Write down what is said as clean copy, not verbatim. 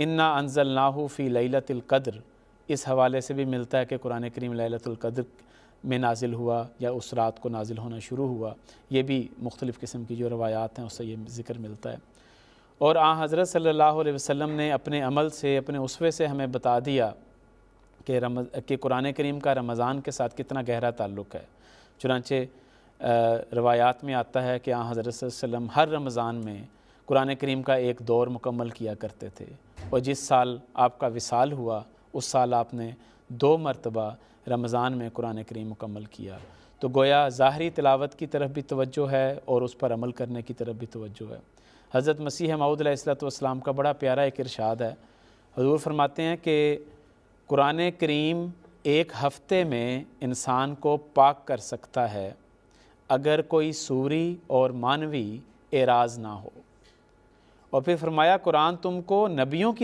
انا انزلناہ فی لیلۃ القدر، اس حوالے سے بھی ملتا ہے کہ قرآن کریم لیلۃ القدر میں نازل ہوا یا اس رات کو نازل ہونا شروع ہوا۔ یہ بھی مختلف قسم کی جو روایات ہیں اس سے یہ ذکر ملتا ہے۔ اور حضرت صلی اللہ علیہ وسلم نے اپنے عمل سے، اپنے اسوے سے ہمیں بتا دیا کہ قرآن کریم کا رمضان کے ساتھ کتنا گہرا تعلق ہے۔ چنانچہ روایات میں آتا ہے کہ حضرت صلی اللہ علیہ وسلم ہر رمضان میں قرآن کریم کا ایک دور مکمل کیا کرتے تھے، اور جس سال آپ کا وصال ہوا اس سال آپ نے 2 مرتبہ رمضان میں قرآن کریم مکمل کیا۔ تو گویا ظاہری تلاوت کی طرف بھی توجہ ہے اور اس پر عمل کرنے کی طرف بھی توجہ ہے۔ حضرت مسیح موعود علیہ السلام کا بڑا پیارا ایک ارشاد ہے۔ حضور فرماتے ہیں کہ قرآن کریم ایک ہفتے میں انسان کو پاک کر سکتا ہے اگر کوئی صوری اور معنوی اعراض نہ ہو۔ اور پھر فرمایا قرآن تم کو نبیوں کی